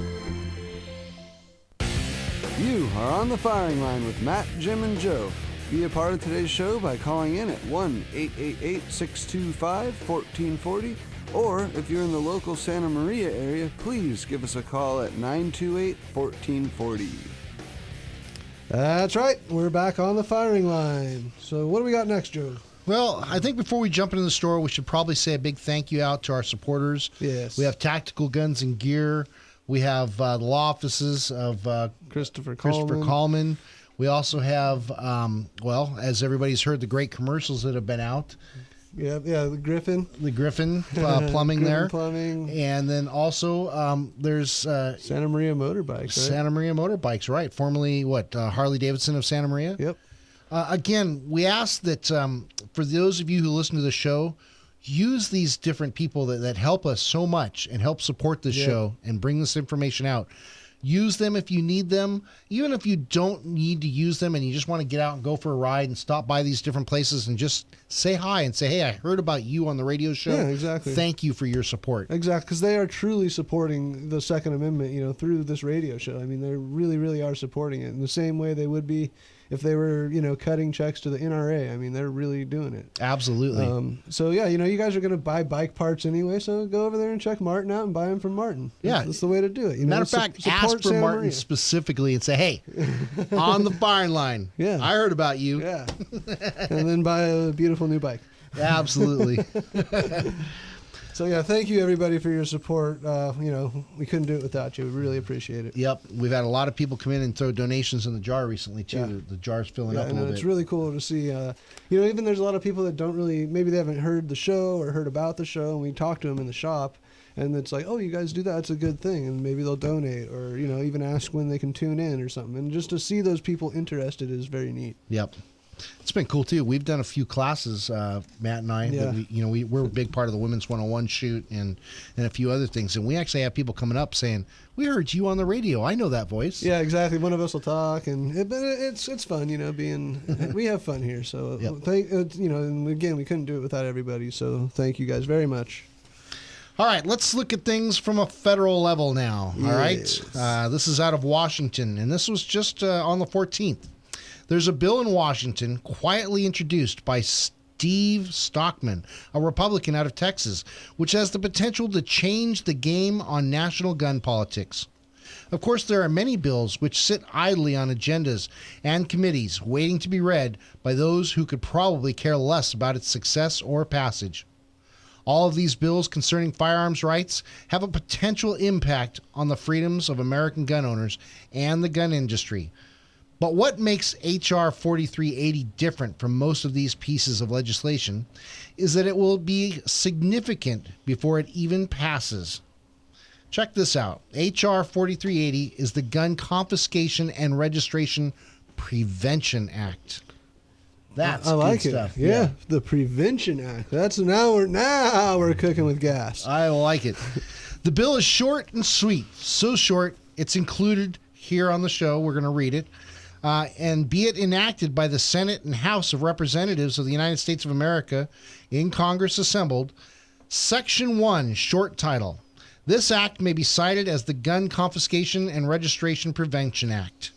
You are on the Firing Line with Matt, Jim, and Joe. Be a part of today's show by calling in at 1-888-625-1440, or if you're in the local Santa Maria area, please give us a call at 928-1440. That's right. We're back on the Firing Line. So what do we got next, Joe? Well, I think before we jump into the store, we should probably say a big thank you out to our supporters. Yes. We have Tactical Guns and Gear. We have the law offices of Christopher Coleman. We also have, well, as everybody's heard, the great commercials that have been out. Yeah, the Griffin. The Griffin Plumbing there. Plumbing. And then also there's Santa Maria Motorbikes. Right? Santa Maria Motorbikes, right. Formerly, Harley Davidson of Santa Maria? Yep. Again, we ask that for those of you who listen to the show, use these different people that help us so much and help support this show and bring this information out. Use them if you need them. Even if you don't need to use them and you just want to get out and go for a ride and stop by these different places and just say hi and say, hey, I heard about you on the radio show. Yeah, exactly. Thank you for your support. Exactly, because they are truly supporting the Second Amendment, through this radio show. I mean, they really, really are supporting it in the same way they would be if they were, cutting checks to the NRA. I mean, they're really doing it. Absolutely. So, yeah, you guys are going to buy bike parts anyway, so go over there and check Martin out and buy them from Martin. Yeah. That's the way to do it. Matter of fact, ask for Martin specifically and say, hey, on the firing line, I heard about you. Yeah. And then buy a beautiful new bike. Absolutely. So, yeah, thank you, everybody, for your support. We couldn't do it without you. We really appreciate it. Yep. We've had a lot of people come in and throw donations in the jar recently, too. Yeah. The jar's filling up a little bit. It's really cool to see. Even there's a lot of people that don't really, maybe they haven't heard the show or heard about the show, and we talk to them in the shop, and it's like, oh, you guys do that. It's a good thing. And maybe they'll donate or, even ask when they can tune in or something. And just to see those people interested is very neat. Yep. It's been cool too. We've done a few classes, Matt and I. Yeah. That we're a big part of the Women's 101 shoot and a few other things. And we actually have people coming up saying, "We heard you on the radio. I know that voice." Yeah, exactly. One of us will talk, and it's fun, being we have fun here. So and again, we couldn't do it without everybody. So thank you guys very much. All right, let's look at things from a federal level now. All Yes. right, this is out of Washington, and this was just on the 14th. There's a bill in Washington quietly introduced by Steve Stockman, a Republican out of Texas, which has the potential to change the game on national gun politics. Of course, there are many bills which sit idly on agendas and committees waiting to be read by those who could probably care less about its success or passage. All of these bills concerning firearms rights have a potential impact on the freedoms of American gun owners and the gun industry. But what makes H.R. 4380 different from most of these pieces of legislation is that it will be significant before it even passes. Check this out. H.R. 4380 is the Gun Confiscation and Registration Prevention Act. That's I like good it. stuff. Yeah, the Prevention Act. That's now we're cooking with gas. I like it. The bill is short and sweet. So short, it's included here on the show. We're going to read it. And be it enacted by the Senate and House of Representatives of the United States of America in Congress assembled. Section 1, short title. This act may be cited as the Gun Confiscation and Registration Prevention Act.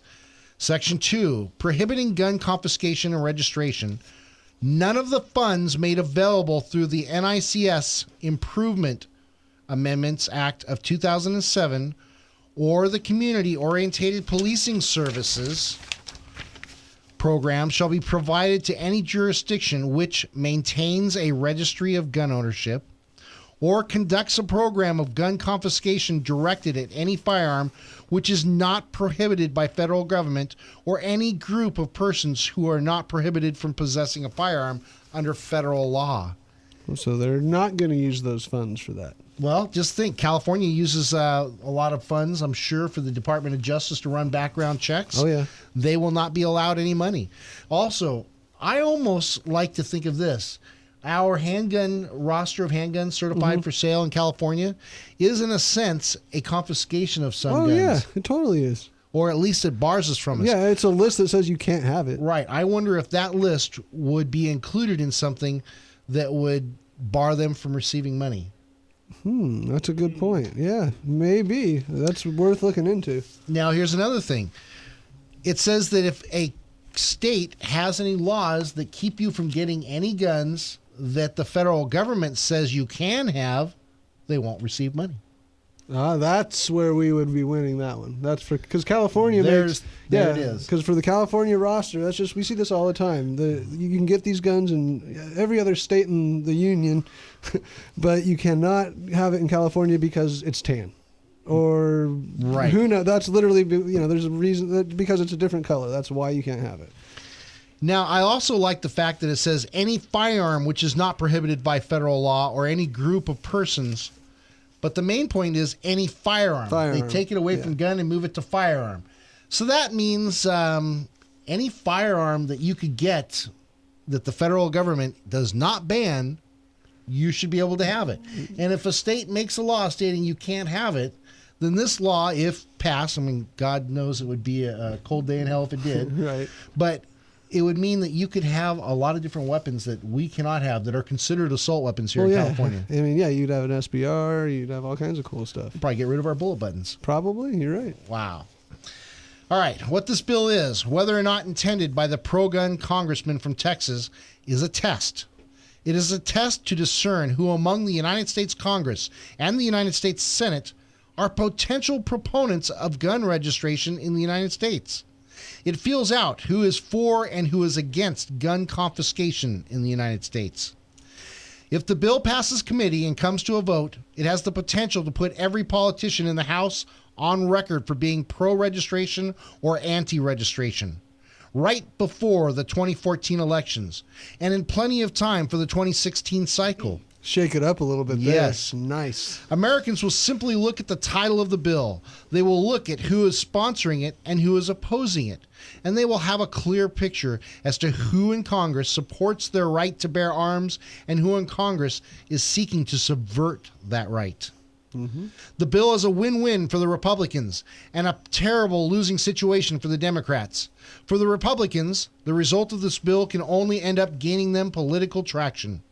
Section 2, prohibiting gun confiscation and registration. None of the funds made available through the NICS Improvement Amendments Act of 2007 or the Community Oriented Policing Services program shall be provided to any jurisdiction which maintains a registry of gun ownership or conducts a program of gun confiscation directed at any firearm which is not prohibited by federal government or any group of persons who are not prohibited from possessing a firearm under federal law. So they're not going to use those funds for that. Well, just think, California uses a lot of funds, I'm sure, for the Department of Justice to run background checks. Oh, yeah. They will not be allowed any money. Also, I almost like to think of this. Our handgun roster of handguns certified for sale in California is, in a sense, a confiscation of some guns. Oh, yeah, it totally is. Or at least it bars us from it. Yeah, it's a list that says you can't have it. Right. I wonder if that list would be included in something that would bar them from receiving money. That's a good point. Yeah, maybe. That's worth looking into. Now, here's another thing. It says that if a state has any laws that keep you from getting any guns that the federal government says you can have, they won't receive money. That's where we would be winning that one. That's because California There makes... it is. Because for the California roster, that's just... We see this all the time. You can get these guns in every other state in the union, but you cannot have it in California because it's tan. Or... Right. Who knows? That's literally... there's a reason... because it's a different color. That's why you can't have it. Now, I also like the fact that it says any firearm which is not prohibited by federal law or any group of persons... But the main point is any firearm. They take it away from gun and move it to firearm. So that means any firearm that you could get that the federal government does not ban, you should be able to have it. And if a state makes a law stating you can't have it, then this law, if passed, I mean, God knows it would be a cold day in hell if it did. Right. But it would mean that you could have a lot of different weapons that we cannot have that are considered assault weapons here in California. I mean, yeah, you'd have an SBR, you'd have all kinds of cool stuff. Probably get rid of our bullet buttons. Probably, you're right. Wow. All right, what this bill is, whether or not intended by the pro-gun congressman from Texas, is a test. It is a test to discern who among the United States Congress and the United States Senate are potential proponents of gun registration in the United States. It feels out who is for and who is against gun confiscation in the United States. If the bill passes committee and comes to a vote, it has the potential to put every politician in the House on record for being pro-registration or anti-registration, right before the 2014 elections, and in plenty of time for the 2016 cycle. Shake it up a little bit there. Yes. Nice. Americans will simply look at the title of the bill. They will look at who is sponsoring it and who is opposing it. And they will have a clear picture as to who in Congress supports their right to bear arms and who in Congress is seeking to subvert that right. The bill is a win-win for the Republicans and a terrible losing situation for the Democrats. For the Republicans, the result of this bill can only end up gaining them political traction.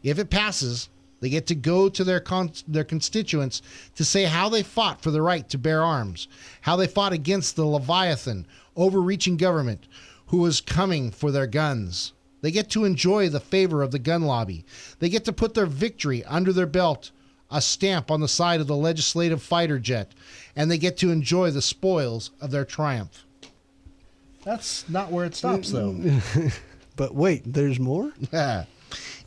If it passes, they get to go to their constituents to say how they fought for the right to bear arms, how they fought against the Leviathan, overreaching government who was coming for their guns. They get to enjoy the favor of the gun lobby. They get to put their victory under their belt, a stamp on the side of the legislative fighter jet, and they get to enjoy the spoils of their triumph. That's not where it stops, though. But wait, there's more?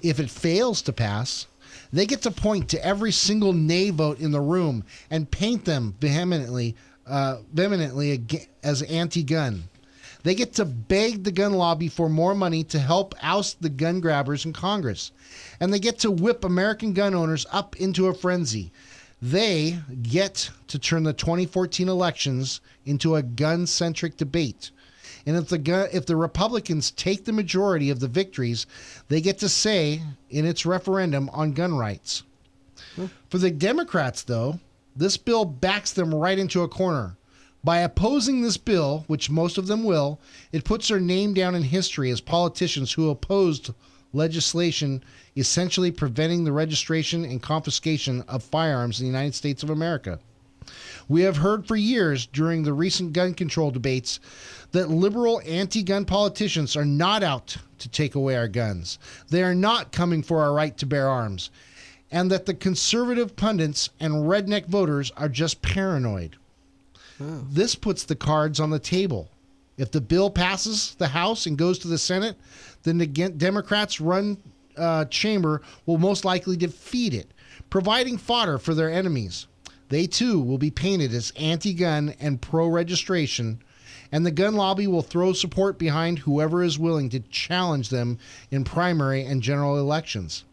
If it fails to pass, they get to point to every single nay vote in the room and paint them vehemently as anti-gun. They get to beg the gun lobby for more money to help oust the gun grabbers in Congress. And they get to whip American gun owners up into a frenzy. They get to turn the 2014 elections into a gun-centric debate. And if the Republicans take the majority of the victories, they get to say in its referendum on gun rights. For the Democrats, though, this bill backs them right into a corner. By opposing this bill, which most of them will, it puts their name down in history as politicians who opposed legislation essentially preventing the registration and confiscation of firearms in the United States of America. We have heard for years during the recent gun control debates that liberal anti-gun politicians are not out to take away our guns. They are not coming for our right to bear arms. And that the conservative pundits and redneck voters are just paranoid. Oh. This puts the cards on the table. If the bill passes the House and goes to the Senate, then the Democrats run chamber will most likely defeat it, providing fodder for their enemies. They too will be painted as anti-gun and pro-registration, and the gun lobby will throw support behind whoever is willing to challenge them in primary and general elections.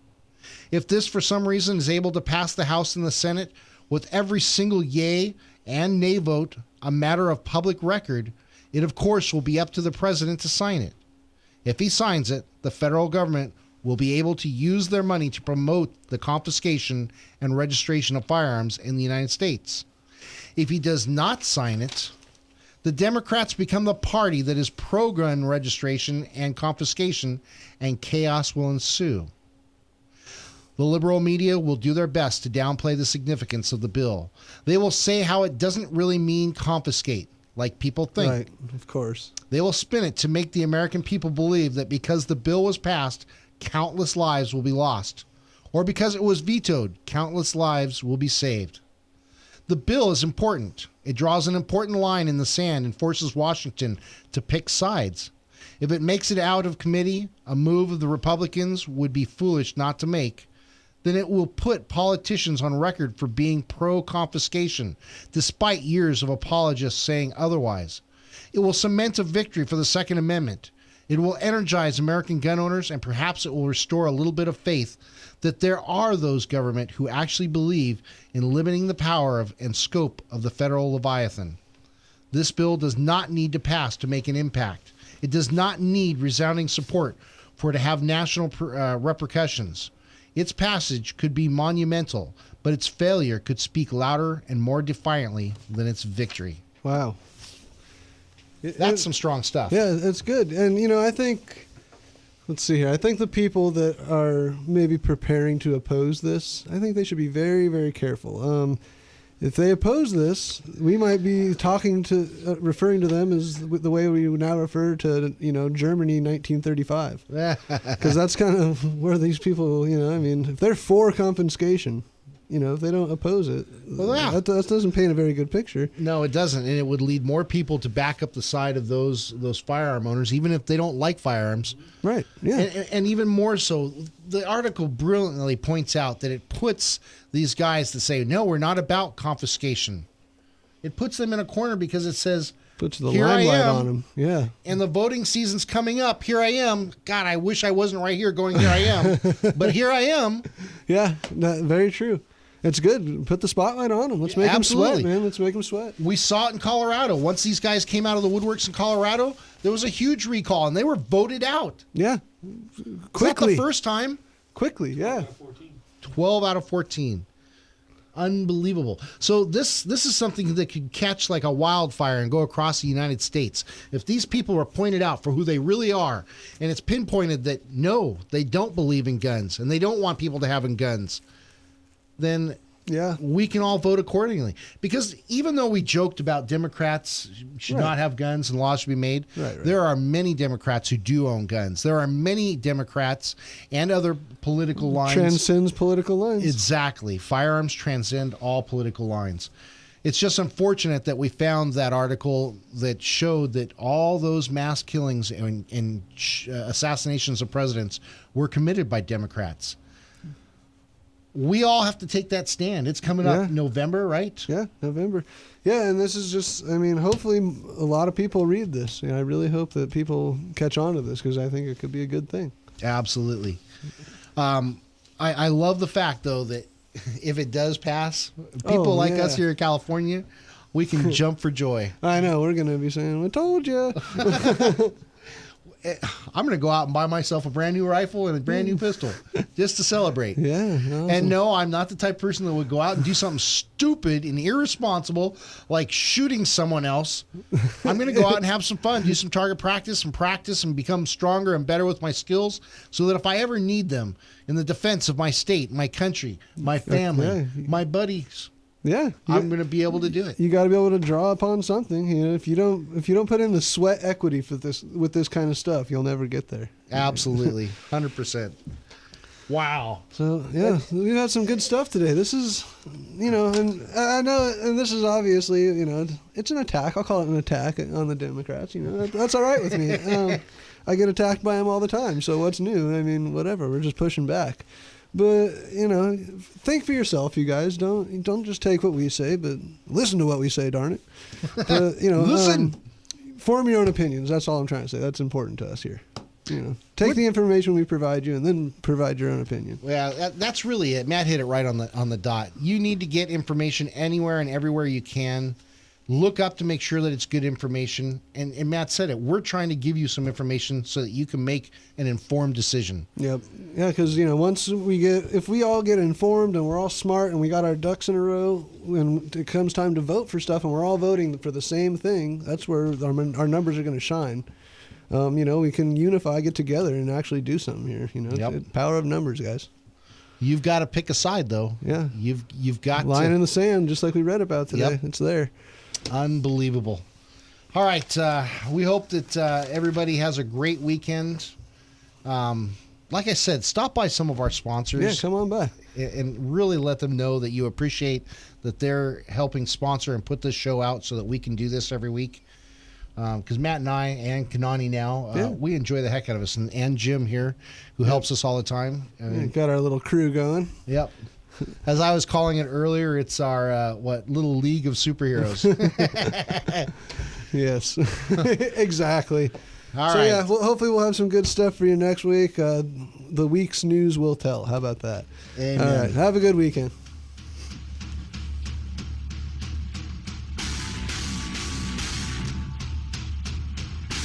If this for some reason is able to pass the House and the Senate, with every single yay and nay vote a matter of public record, it of course will be up to the president to sign it. If he signs it, the federal government will be able to use their money to promote the confiscation and registration of firearms in the United States. If he does not sign it, the Democrats become the party that is pro-gun registration and confiscation, and chaos will ensue. The liberal media will do their best to downplay the significance of the bill. They will say how it doesn't really mean confiscate, like people think. Right, of course. They will spin it to make the American people believe that because the bill was passed, countless lives will be lost. Or because it was vetoed, countless lives will be saved. The bill is important. It draws an important line in the sand and forces Washington to pick sides. If it makes it out of committee, a move of the Republicans would be foolish not to make, then it will put politicians on record for being pro-confiscation, despite years of apologists saying otherwise. It will cement a victory for the Second Amendment. It will energize American gun owners, and perhaps it will restore a little bit of faith that there are those government who actually believe in limiting the power of and scope of the federal Leviathan. This bill does not need to pass to make an impact. It does not need resounding support for it to have national repercussions. Its passage could be monumental, but its failure could speak louder and more defiantly than its victory. Wow. That's some strong stuff. Yeah, it's good. And, I think, let's see here. I think the people that are maybe preparing to oppose this, I think they should be very, very careful. If they oppose this, we might be referring to them as the way we now refer to, Germany 1935. Because that's kind of where these people, if they're for confiscation, if they don't oppose it, that doesn't paint a very good picture. No, it doesn't. And it would lead more people to back up the side of those firearm owners, even if they don't like firearms. Right, yeah. And even more so, the article brilliantly points out that it puts these guys that say, no, we're not about confiscation. It puts them in a corner because it says, puts the here limelight I am, on them. Yeah. And the voting season's coming up. Here I am. God, I wish I wasn't right here going, here I am. But here I am. Yeah, very true. It's good. Put the spotlight on them. Let's make them sweat, man. Let's make them sweat. We saw it in Colorado. Once these guys came out of the woodworks in Colorado, there was a huge recall, and they were voted out. Yeah. Quickly. Not the first time. Quickly, yeah. 12 out of 14. Unbelievable. So this is something that could catch like a wildfire and go across the United States. If these people are pointed out for who they really are, and it's pinpointed that, no, they don't believe in guns, and they don't want people to have guns, then we can all vote accordingly. Because even though we joked about Democrats should not have guns and laws should be made, there are many Democrats who do own guns. There are many Democrats and other political lines. Transcends political lines. Exactly. Firearms transcend all political lines. It's just unfortunate that we found that article that showed that all those mass killings and assassinations of presidents were committed by Democrats. We all have to take that stand. It's coming up November, right? Yeah, November. Yeah, and this is just, hopefully a lot of people read this. I really hope that people catch on to this because I think it could be a good thing. Absolutely. I love the fact, though, that if it does pass, people like us here in California, we can jump for joy. I know. We're going to be saying, I told you. I'm going to go out and buy myself a brand new rifle and a brand new pistol just to celebrate. Yeah. Awesome. And no, I'm not the type of person that would go out and do something stupid and irresponsible like shooting someone else. I'm going to go out and have some fun, do some target practice and become stronger and better with my skills so that if I ever need them in the defense of my state, my country, my family, my buddies, I'm going to be able to do it. You got to be able to draw upon something. If you don't put in the sweat equity for this with this kind of stuff, you'll never get there. Absolutely, 100%. Wow. So we've had some good stuff today. This is, and I know, and this is obviously, it's an attack. I'll call it an attack on the Democrats. That's all right with me. I get attacked by them all the time. So what's new? Whatever. We're just pushing back. But, think for yourself, you guys. Don't just take what we say, but listen to what we say, darn it. But, listen. Form your own opinions. That's all I'm trying to say. That's important to us here. Take the information we provide you and then provide your own opinion. Yeah, that's really it. Matt hit it right on the dot. You need to get information anywhere and everywhere you can. Look up to make sure that it's good information. And Matt said it. We're trying to give you some information so that you can make an informed decision. Yep. Yeah, because, if we all get informed and we're all smart and we got our ducks in a row, when it comes time to vote for stuff and we're all voting for the same thing, that's where our numbers are going to shine. We can unify, get together, and actually do something here. Power of numbers, guys. You've got to pick a side, though. Yeah. You've got line in the sand, just like we read about today. Yep. It's there. Unbelievable. All right. We hope that everybody has a great weekend. Like I said, stop by some of our sponsors. Yeah, come on by. And really let them know that you appreciate that they're helping sponsor and put this show out so that we can do this every week. Because Matt and I and Kanani now, we enjoy the heck out of us. And Jim here, who helps us all the time. Got our little crew going. Yep. As I was calling it earlier, it's our, little league of superheroes. Yes, exactly. All right. Hopefully we'll have some good stuff for you next week. The week's news will tell. How about that? Amen. All right. Have a good weekend.